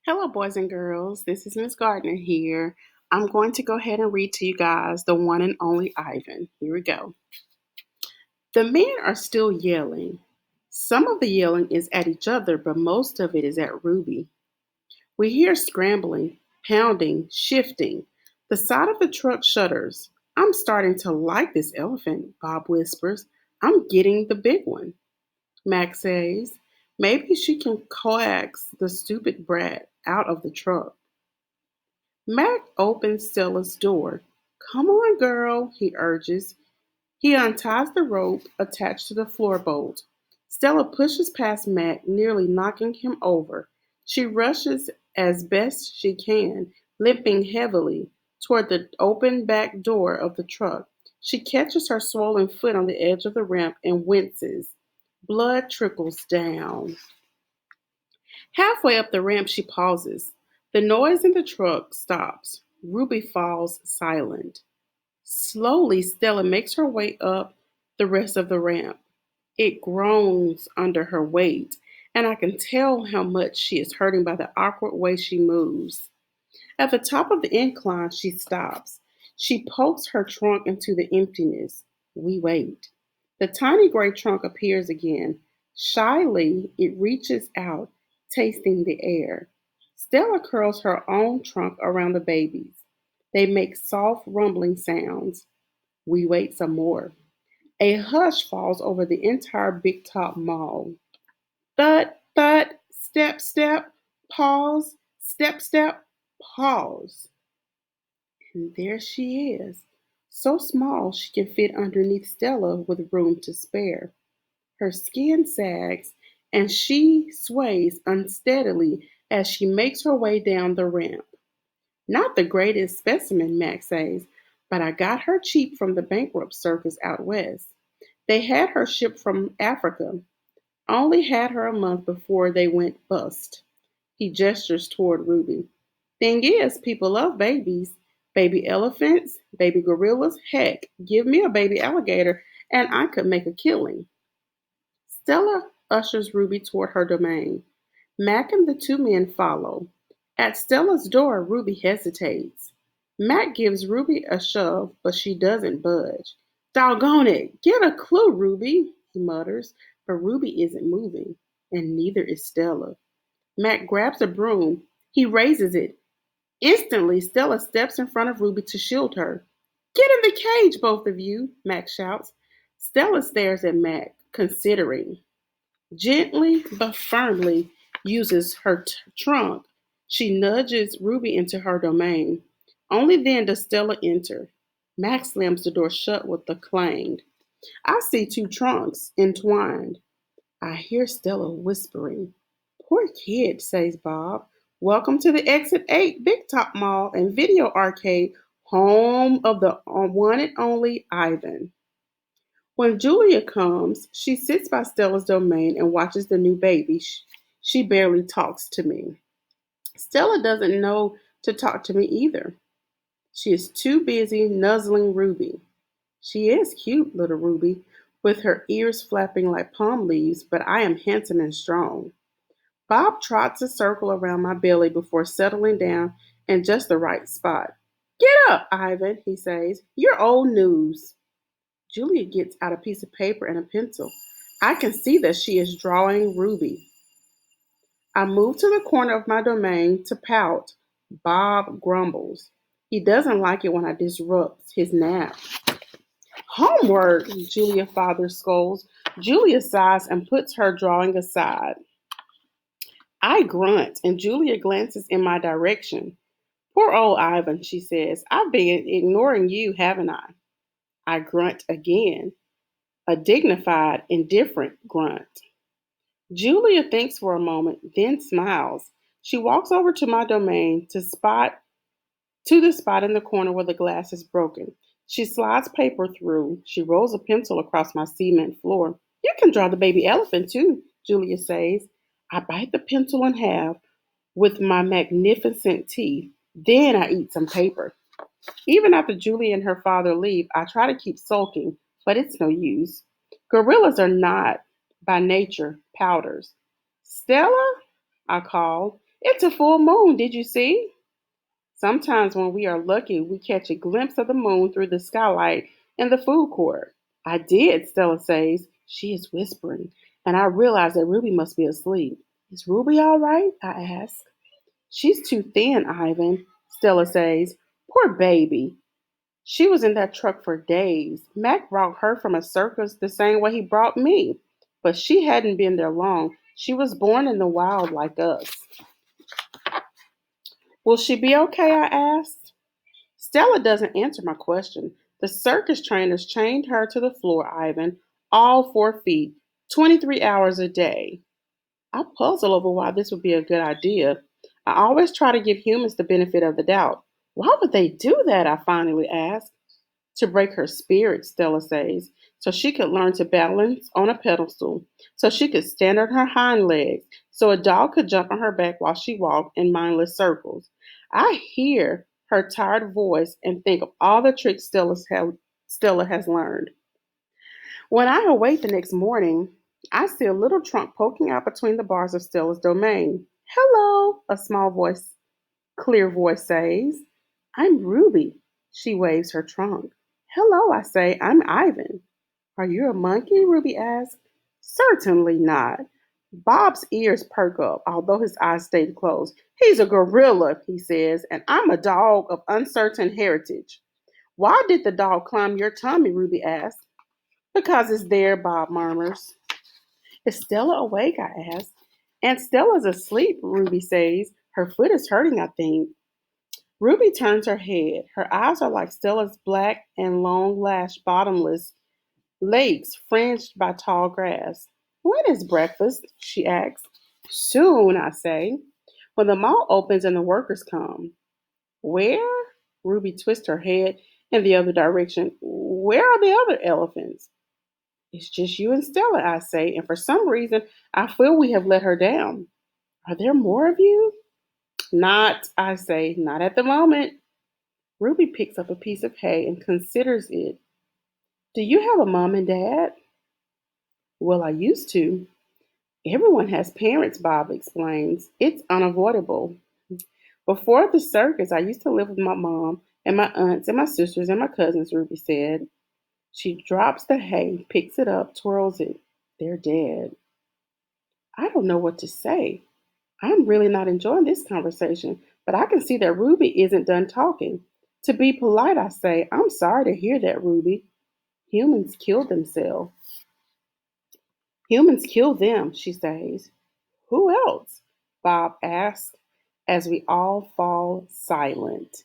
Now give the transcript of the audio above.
Hello, boys and girls. This is Miss Gardner here. I'm going to go ahead and read to you guys the one and only Ivan. Here we go. The men are still yelling. Some of the yelling is at each other, but most of it is at Ruby. We hear scrambling, pounding, shifting. The side of the truck shudders. I'm starting to like this elephant, Bob whispers. I'm getting the big one. Max says, maybe she can coax the stupid brat out of the truck. Mac opens Stella's door. Come on, girl, he urges. He unties the rope attached to the floorbolt. Stella pushes past Mac, nearly knocking him over. She rushes as best she can, limping heavily, toward the open back door of the truck. She catches her swollen foot on the edge of the ramp and winces. Blood trickles down. Halfway up the ramp, she pauses. The noise in the truck stops. Ruby falls silent. Slowly, Stella makes her way up the rest of the ramp. It groans under her weight, and I can tell how much she is hurting by the awkward way she moves. At the top of the incline, she stops. She pokes her trunk into the emptiness. We wait. The tiny gray trunk appears again. Shyly, it reaches out, tasting the air. Stella curls her own trunk around the baby's. They make soft rumbling sounds. We wait some more. A hush falls over the entire Big Top Mall. Thud, thud, step, step, pause, step, step, pause. And there she is, so small she can fit underneath Stella with room to spare. Her skin sags, and she sways unsteadily as she makes her way down the ramp. Not the greatest specimen, Max says, but I got her cheap from the bankrupt circus out west. They had her shipped from Africa, only had her a month before they went bust. He gestures toward Ruby. Thing is, people love babies. Baby elephants, baby gorillas, heck, give me a baby alligator and I could make a killing. Stella ushers Ruby toward her domain. Mac and the two men follow. At Stella's door, Ruby hesitates. Mac gives Ruby a shove, but she doesn't budge. Doggone it, get a clue, Ruby, he mutters, but Ruby isn't moving, and neither is Stella. Mac grabs a broom. He raises it. Instantly, Stella steps in front of Ruby to shield her. Get in the cage, both of you, Mac shouts. Stella stares at Mac, considering. Gently but firmly uses her trunk. She nudges Ruby into her domain. Only then does Stella enter. Max slams the door shut with a clang. I see two trunks entwined. I hear Stella whispering. Poor kid, says Bob. Welcome to the Exit 8 Big Top Mall and Video Arcade, home of the one and only Ivan. When Julia comes, she sits by Stella's domain and watches the new baby. She barely talks to me. Stella doesn't know to talk to me either. She is too busy nuzzling Ruby. She is cute, little Ruby, with her ears flapping like palm leaves, but I am handsome and strong. Bob trots a circle around my belly before settling down in just the right spot. Get up, Ivan, he says. You're old news. Julia gets out a piece of paper and a pencil. I can see that she is drawing Ruby. I move to the corner of my domain to pout. Bob grumbles. He doesn't like it when I disrupt his nap. Homework, Julia father scolds. Julia sighs and puts her drawing aside. I grunt and Julia glances in my direction. Poor old Ivan, she says. I've been ignoring you, haven't I? I grunt again, a dignified, indifferent grunt. Julia thinks for a moment, then smiles. She walks over to my domain to the spot in the corner where the glass is broken. She slides paper through. She rolls a pencil across my cement floor. You can draw the baby elephant too, Julia says. I bite the pencil in half with my magnificent teeth. Then I eat some paper. Even after Julie and her father leave, I try to keep sulking, but it's no use. Gorillas are not, by nature, powders. Stella? I call. It's a full moon, did you see? Sometimes when we are lucky, we catch a glimpse of the moon through the skylight in the food court. I did, Stella says. She is whispering, and I realize that Ruby must be asleep. Is Ruby all right? I ask. She's too thin, Ivan, Stella says. Poor baby. She was in that truck for days. Mac brought her from a circus the same way he brought me. But she hadn't been there long. She was born in the wild like us. Will she be okay? I asked. Stella doesn't answer my question. The circus trainers chained her to the floor, Ivan, all 4 feet, 23 hours a day. I puzzle over why this would be a good idea. I always try to give humans the benefit of the doubt. Why would they do that? I finally ask. To break her spirit, Stella says, so she could learn to balance on a pedestal, so she could stand on her hind legs, so a dog could jump on her back while she walked in mindless circles. I hear her tired voice and think of all the tricks Stella has learned. When I awake the next morning, I see a little trunk poking out between the bars of Stella's domain. Hello, a clear voice says. I'm Ruby. She waves her trunk. Hello, I say. I'm Ivan. Are you a monkey? Ruby asks. Certainly not. Bob's ears perk up, although his eyes stayed closed. He's a gorilla, he says, and I'm a dog of uncertain heritage. Why did the dog climb your tummy? Ruby asks. Because it's there, Bob murmurs. Is Stella awake? I ask. And Stella's asleep, Ruby says. Her foot is hurting, I think. Ruby turns her head. Her eyes are like Stella's black and long lashed, bottomless lakes fringed by tall grass. When is breakfast? She asks. Soon, I say. When the mall opens and the workers come. Where? Ruby twists her head in the other direction. Where are the other elephants? It's just you and Stella, I say, and for some reason I feel we have let her down. Are there more of you? Not, I say, not at the moment. Ruby picks up a piece of hay and considers it. Do you have a mom and dad? Well, I used to. Everyone has parents, Bob explains. It's unavoidable. Before the circus, I used to live with my mom and my aunts and my sisters and my cousins, Ruby said. She drops the hay, picks it up, twirls it. They're dead. I don't know what to say. I'm really not enjoying this conversation, but I can see that Ruby isn't done talking. To be polite, I say, I'm sorry to hear that, Ruby. Humans kill themselves. Humans kill them, she says. Who else? Bob asks as we all fall silent.